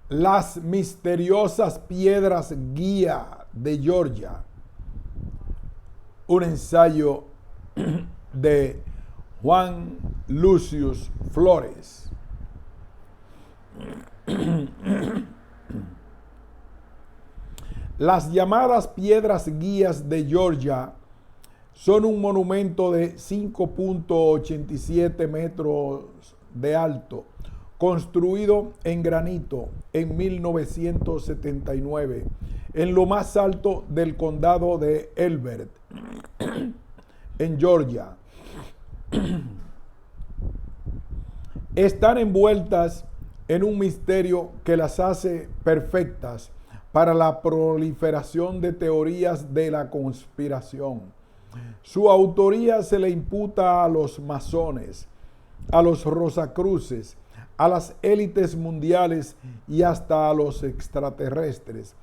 Las misteriosas piedras guía de Georgia. Un ensayo de Juan Lucius Flores. Las llamadas piedras guías de Georgia son un monumento de 5.87 metros de alto, construido en granito en 1979, en lo más alto del condado de Elbert, en Georgia. Están envueltas en un misterio que las hace perfectas para la proliferación de teorías de la conspiración. Su autoría se le imputa a los masones, a los rosacruces, a las élites mundiales y hasta a los extraterrestres.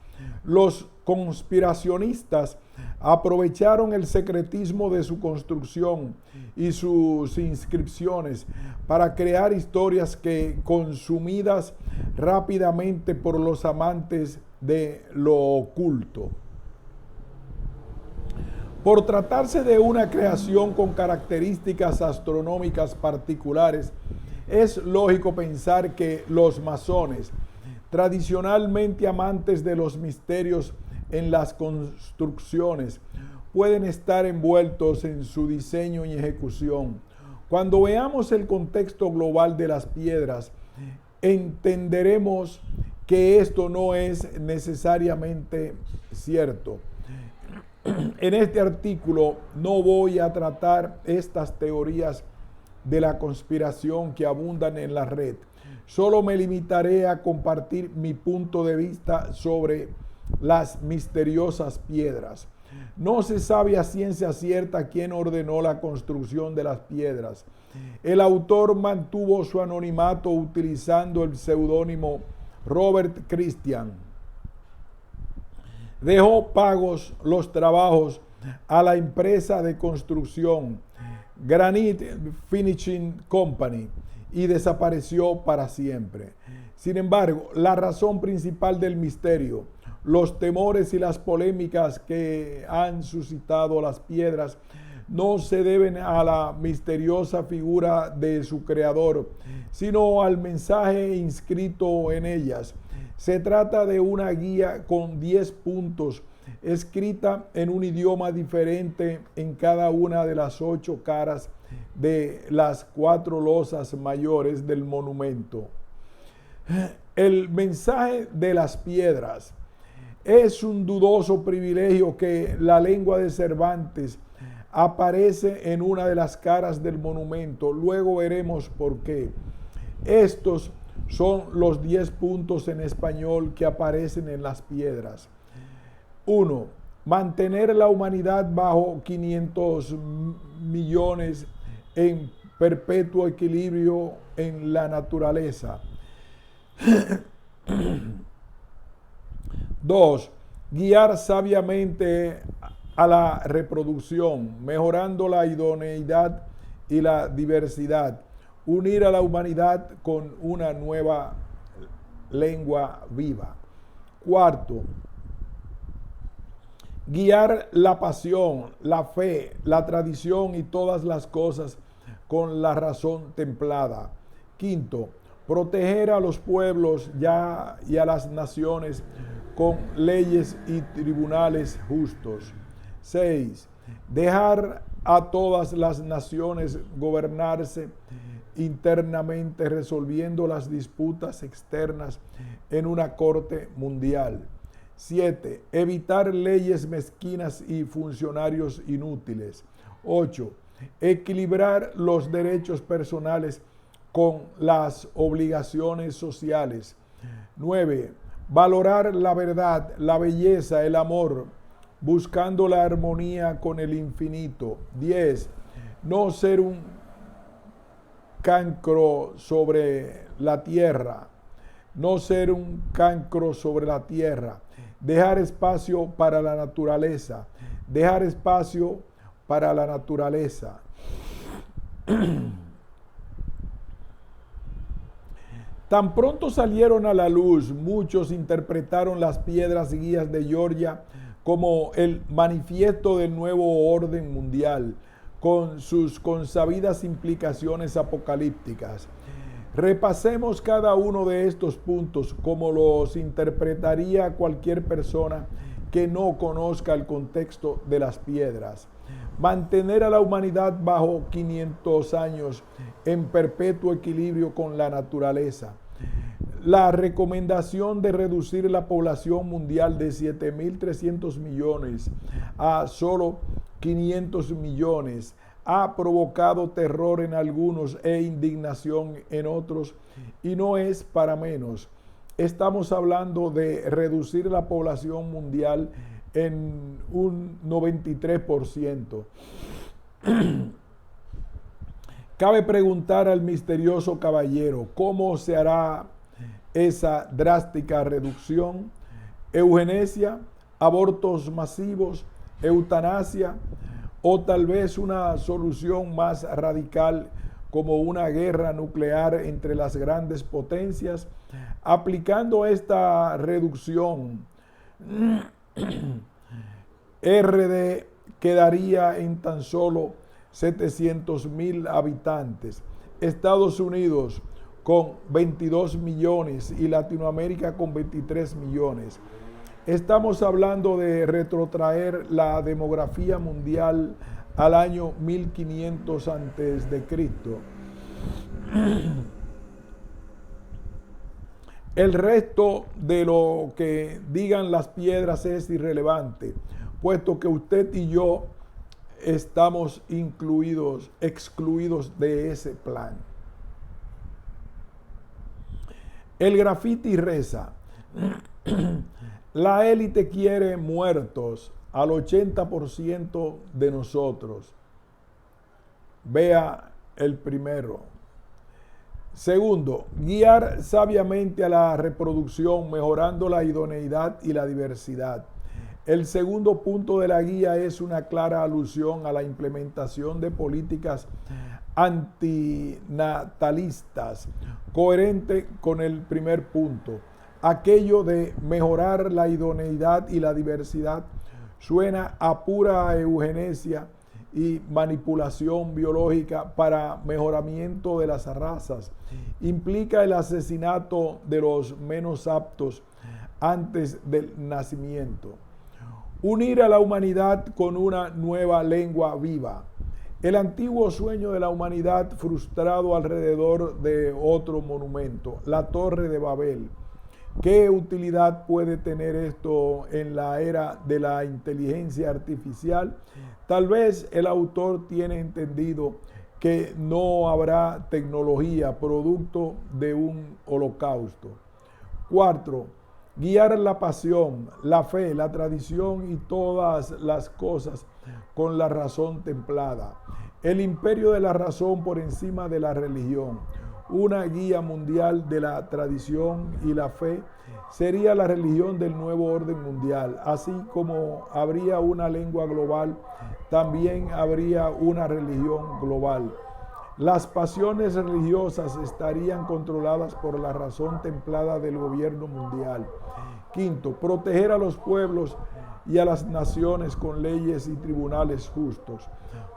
Los conspiracionistas aprovecharon el secretismo de su construcción y sus inscripciones para crear historias que, consumidas rápidamente por los amantes de lo oculto. Por tratarse de una creación con características astronómicas particulares, es lógico pensar que los masones, tradicionalmente amantes de los misterios en las construcciones, pueden estar envueltos en su diseño y ejecución. Cuando veamos el contexto global de las piedras, entenderemos que esto no es necesariamente cierto. En este artículo no voy a tratar estas teorías de la conspiración que abundan en la red. Solo me limitaré a compartir mi punto de vista sobre las misteriosas piedras. No se sabe a ciencia cierta quién ordenó la construcción de las piedras. El autor mantuvo su anonimato utilizando el seudónimo Robert Christian. Dejó pagos los trabajos a la empresa de construcción Granite Finishing Company y desapareció para siempre. Sin embargo, la razón principal del misterio, los temores y las polémicas que han suscitado las piedras no se deben a la misteriosa figura de su creador, sino al mensaje inscrito en ellas. Se trata de una guía con 10 puntos, escrita en un idioma diferente en cada una de las 8 caras de las 4 losas mayores del monumento. El mensaje de las piedras es un dudoso privilegio que la lengua de Cervantes aparece en una de las caras del monumento. Luego veremos por qué. Estos son los 10 puntos en español que aparecen en las piedras. 1. Mantener la humanidad bajo 500 millones en perpetuo equilibrio en la naturaleza. 2. Guiar sabiamente a la reproducción, mejorando la idoneidad y la diversidad. Unir a la humanidad con una nueva lengua viva. 4. Guiar la pasión, la fe, la tradición y todas las cosas con la razón templada. 5. Proteger a los pueblos y a las naciones con leyes y tribunales justos. 6. Dejar a todas las naciones gobernarse internamente, resolviendo las disputas externas en una corte mundial. 7. Evitar leyes mezquinas y funcionarios inútiles. 8. Equilibrar los derechos personales con las obligaciones sociales. 9. Valorar la verdad, la belleza, el amor, buscando la armonía con el infinito. 10. No ser un cancro sobre la tierra. No ser un cancro sobre la tierra. Dejar espacio para la naturaleza. Dejar espacio para la naturaleza. Tan pronto salieron a la luz, muchos interpretaron las piedras guías de Georgia como el manifiesto del nuevo orden mundial, con sus consabidas implicaciones apocalípticas. Repasemos cada uno de estos puntos como los interpretaría cualquier persona que no conozca el contexto de las piedras. Mantener a la humanidad bajo 500 años en perpetuo equilibrio con la naturaleza. La recomendación de reducir la población mundial de 7.300 millones a solo 500 millones ha provocado terror en algunos e indignación en otros, y no es para menos. Estamos hablando de reducir la población mundial en un 93%. Cabe preguntar al misterioso caballero, ¿cómo se hará esa drástica reducción? ¿Eugenesia, abortos masivos, eutanasia o tal vez una solución más radical como una guerra nuclear entre las grandes potencias? Aplicando esta reducción, RD quedaría en tan solo 700,000 habitantes, Estados Unidos con 22 millones y Latinoamérica con 23 millones. Estamos hablando de retrotraer la demografía mundial al año 1500 antes de Cristo. El resto de lo que digan las piedras es irrelevante, puesto que usted y yo estamos excluidos de ese plan. El graffiti reza: la élite quiere muertos al 80% de nosotros. Vea el primero. Segundo, guiar sabiamente a la reproducción, mejorando la idoneidad y la diversidad. El segundo punto de la guía es una clara alusión a la implementación de políticas antinatalistas, coherente con el primer punto. Aquello de mejorar la idoneidad y la diversidad suena a pura eugenesia y manipulación biológica para mejoramiento de las razas. Implica el asesinato de los menos aptos antes del nacimiento. Unir a la humanidad con una nueva lengua viva. El antiguo sueño de la humanidad frustrado alrededor de otro monumento, la Torre de Babel. ¿Qué utilidad puede tener esto en la era de la inteligencia artificial? Tal vez el autor tiene entendido que no habrá tecnología producto de un holocausto. 4. Guiar la pasión, la fe, la tradición y todas las cosas con la razón templada. El imperio de la razón por encima de la religión. Una guía mundial de la tradición y la fe sería la religión del nuevo orden mundial. Así como habría una lengua global, también habría una religión global. Las pasiones religiosas estarían controladas por la razón templada del gobierno mundial. 5. Proteger a los pueblos y a las naciones con leyes y tribunales justos.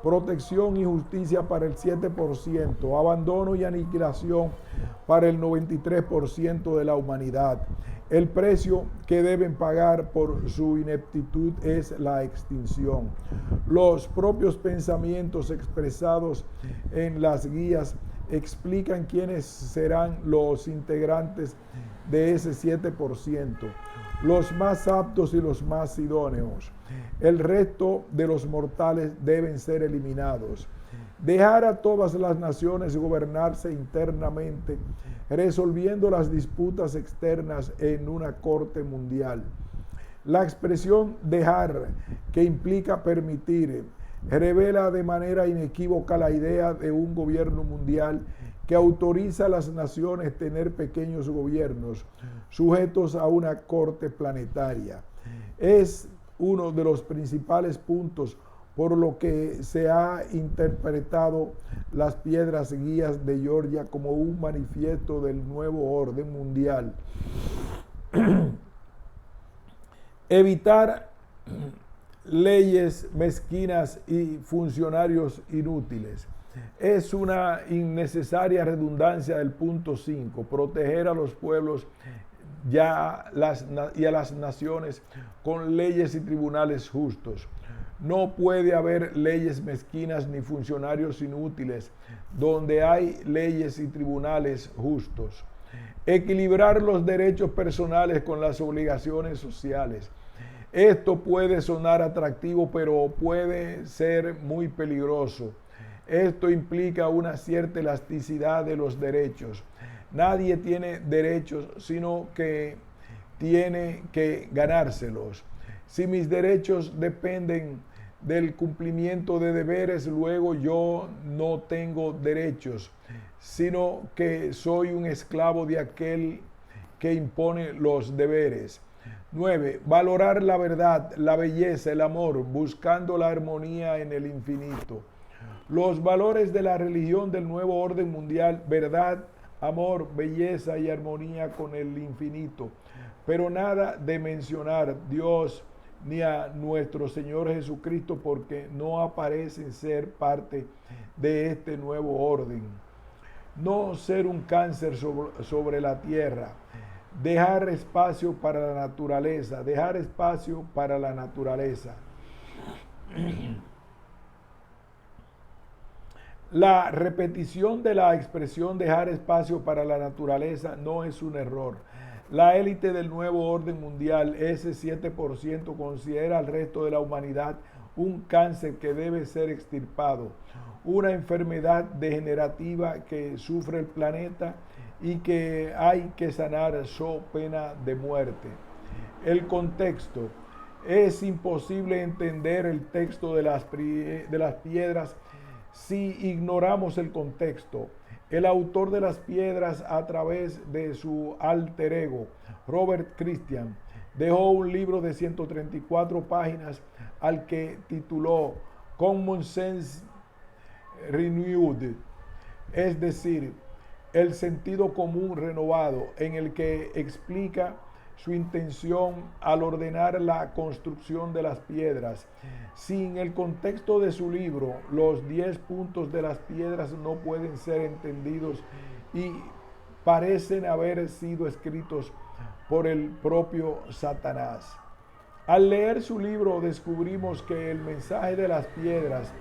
Protección y justicia para el 7%, abandono y aniquilación para el 93% de la humanidad. El precio que deben pagar por su ineptitud es la extinción. Los propios pensamientos expresados en las guías explican quiénes serán los integrantes de ese 7%, los más aptos y los más idóneos. El resto de los mortales deben ser eliminados. Dejar a todas las naciones gobernarse internamente, resolviendo las disputas externas en una corte mundial. La expresión dejar, que implica permitir, revela de manera inequívoca la idea de un gobierno mundial que autoriza a las naciones tener pequeños gobiernos sujetos a una corte planetaria. Es uno de los principales puntos por lo que se ha interpretado las piedras guías de Georgia como un manifiesto del nuevo orden mundial. Evitar leyes mezquinas y funcionarios inútiles. Es una innecesaria redundancia del punto 5, proteger a los pueblos y a las naciones con leyes y tribunales justos. No puede haber leyes mezquinas ni funcionarios inútiles donde hay leyes y tribunales justos. Equilibrar los derechos personales con las obligaciones sociales. Esto puede sonar atractivo, pero puede ser muy peligroso. Esto implica una cierta elasticidad de los derechos. Nadie tiene derechos, sino que tiene que ganárselos. Si mis derechos dependen del cumplimiento de deberes, luego yo no tengo derechos, sino que soy un esclavo de aquel que impone los deberes. 9. Valorar la verdad, la belleza, el amor, buscando la armonía en el infinito. Los valores de la religión del nuevo orden mundial: verdad, amor, belleza y armonía con el infinito. Pero nada de mencionar Dios ni a nuestro Señor Jesucristo, porque no aparecen ser parte de este nuevo orden. No ser un cáncer sobre la tierra. Dejar espacio para la naturaleza. Dejar espacio para la naturaleza. La repetición de la expresión dejar espacio para la naturaleza no es un error. La élite del nuevo orden mundial, ese 7%, considera al resto de la humanidad un cáncer que debe ser extirpado, una enfermedad degenerativa que sufre el planeta y que hay que sanar so pena de muerte. El contexto. Es imposible entender el texto de las piedras si ignoramos el contexto. El autor de las piedras, a través de su alter ego, Robert Christian, dejó un libro de 134 páginas al que tituló Common Sense Renewed, es decir, el sentido común renovado, en el que explica su intención al ordenar la construcción de las piedras. Sin el contexto de su libro, los 10 puntos de las piedras no pueden ser entendidos y parecen haber sido escritos por el propio Satanás. Al leer su libro descubrimos que el mensaje de las piedras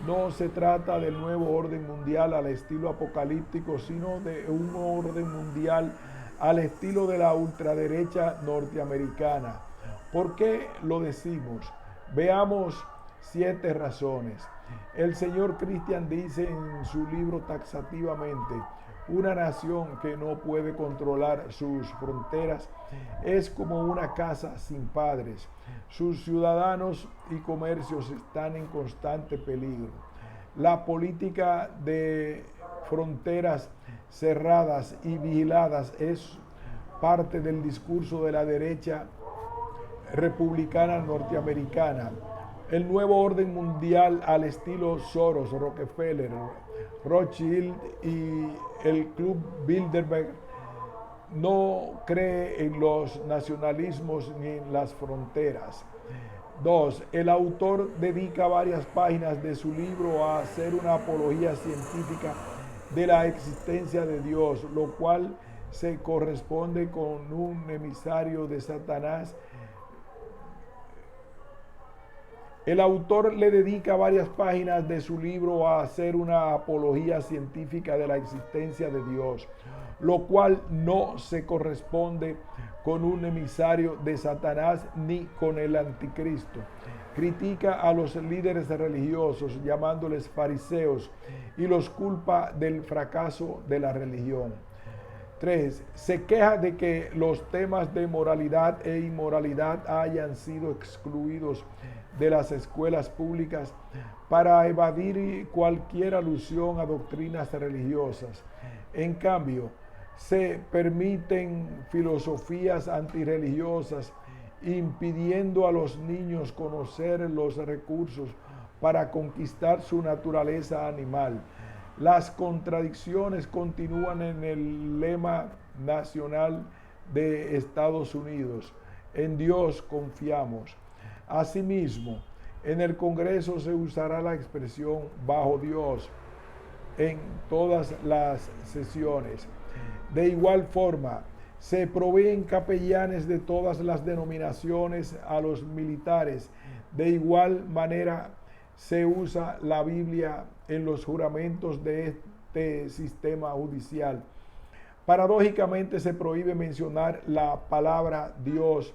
no se trata del nuevo orden mundial al estilo apocalíptico, sino de un orden mundial al estilo de la ultraderecha norteamericana. ¿Por qué lo decimos? Veamos 7 razones. El señor Christian dice en su libro taxativamente: una nación que no puede controlar sus fronteras es como una casa sin padres. Sus ciudadanos y comercios están en constante peligro. La política de fronteras cerradas y vigiladas es parte del discurso de la derecha republicana norteamericana. El nuevo orden mundial al estilo Soros, Rockefeller, Rothschild y el Club Bilderberg no cree en los nacionalismos ni en las fronteras. 2. El autor dedica varias páginas de su libro a hacer una apología científica de la existencia de Dios, lo cual se corresponde con un emisario de Satanás. El autor le dedica varias páginas de su libro a hacer una apología científica de la existencia de Dios, lo cual no se corresponde con un emisario de Satanás ni con el anticristo. Critica a los líderes religiosos llamándoles fariseos y los culpa del fracaso de la religión. 3. Se queja de que los temas de moralidad e inmoralidad hayan sido excluidos de las escuelas públicas para evadir cualquier alusión a doctrinas religiosas. En cambio, se permiten filosofías antirreligiosas, impidiendo a los niños conocer los recursos para conquistar su naturaleza animal. Las contradicciones continúan en el lema nacional de Estados Unidos: en Dios confiamos. Asimismo, en el Congreso se usará la expresión bajo Dios en todas las sesiones. De igual forma, se proveen capellanes de todas las denominaciones a los militares. De igual manera, se usa la Biblia en los juramentos de este sistema judicial. Paradójicamente, se prohíbe mencionar la palabra Dios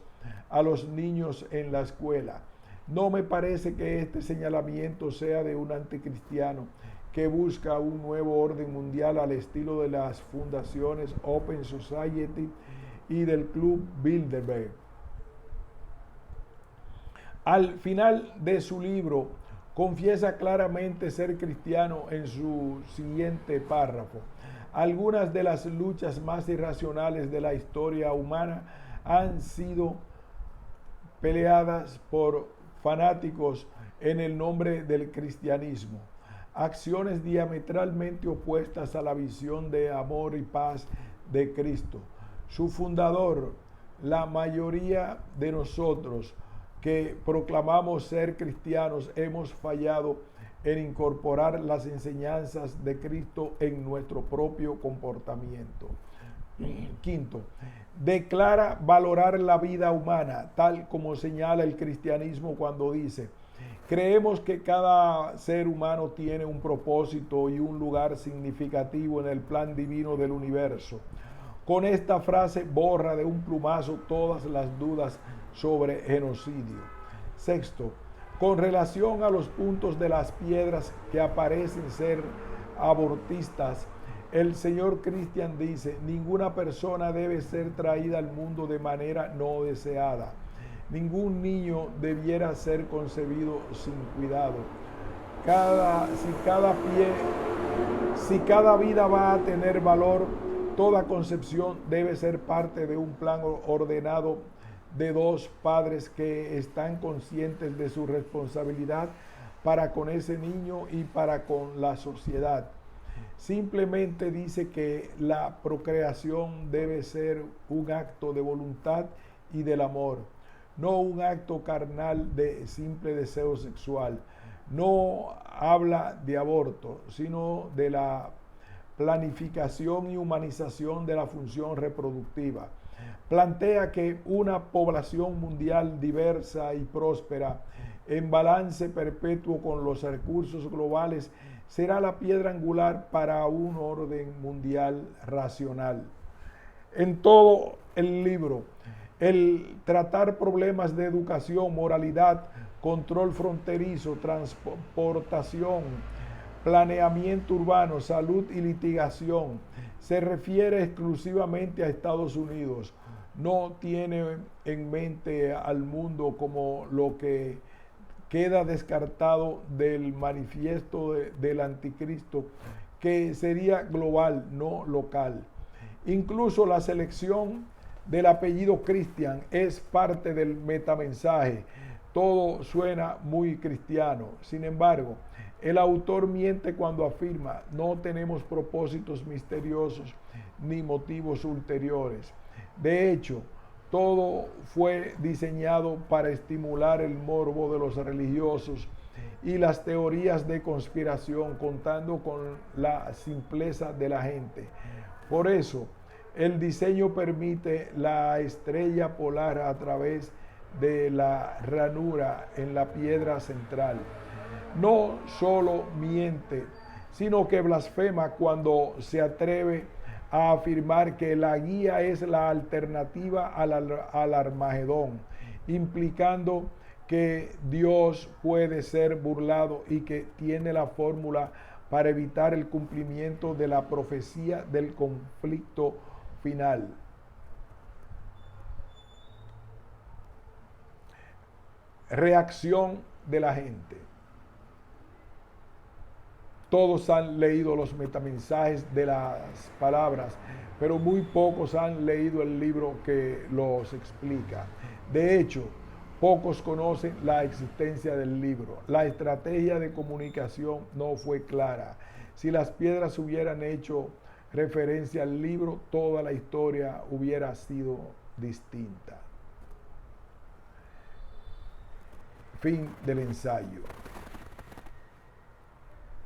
a los niños en la escuela. No me parece que este señalamiento sea de un anticristiano que busca un nuevo orden mundial al estilo de las fundaciones Open Society y del Club Bilderberg. Al final de su libro, confiesa claramente ser cristiano en su siguiente párrafo. Algunas de las luchas más irracionales de la historia humana han sido peleadas por fanáticos en el nombre del cristianismo. Acciones diametralmente opuestas a la visión de amor y paz de Cristo. Su fundador, la mayoría de nosotros que proclamamos ser cristianos, hemos fallado en incorporar las enseñanzas de Cristo en nuestro propio comportamiento. Quinto, declara valorar la vida humana, tal como señala el cristianismo cuando dice: creemos que cada ser humano tiene un propósito y un lugar significativo en el plan divino del universo. Con esta frase borra de un plumazo todas las dudas sobre genocidio. Sexto, con relación a los puntos de las piedras que aparecen ser abortistas, el señor Christian dice: ninguna persona debe ser traída al mundo de manera no deseada. Ningún niño debiera ser concebido sin cuidado. Si cada vida va a tener valor, toda concepción debe ser parte de un plan ordenado de dos padres que están conscientes de su responsabilidad para con ese niño y para con la sociedad. Simplemente dice que la procreación debe ser un acto de voluntad y del amor, no un acto carnal de simple deseo sexual. No habla de aborto, sino de la planificación y humanización de la función reproductiva. Plantea que una población mundial diversa y próspera, en balance perpetuo con los recursos globales, será la piedra angular para un orden mundial racional. En todo el libro, el tratar problemas de educación, moralidad, control fronterizo, transportación, planeamiento urbano, salud y litigación se refiere exclusivamente a Estados Unidos. No tiene en mente al mundo como lo que queda descartado del manifiesto del anticristo, que sería global, no local. Incluso la selección del apellido Christian es parte del metamensaje. Todo suena muy cristiano. Sin embargo, el autor miente cuando afirma: no tenemos propósitos misteriosos ni motivos ulteriores. De hecho, todo fue diseñado para estimular el morbo de los religiosos y las teorías de conspiración, contando con la simpleza de la gente. Por eso, el diseño permite la estrella polar a través de la ranura en la piedra central. No solo miente, sino que blasfema cuando se atreve a afirmar que la guía es la alternativa al Armagedón, implicando que Dios puede ser burlado y que tiene la fórmula para evitar el cumplimiento de la profecía del conflicto final. Reacción de la gente. Todos han leído los metamensajes de las palabras, pero muy pocos han leído el libro que los explica. De hecho, Pocos conocen la existencia del libro. La estrategia de comunicación no fue clara. Si las piedras hubieran hecho referencia al libro, toda la historia hubiera sido distinta. Fin del ensayo.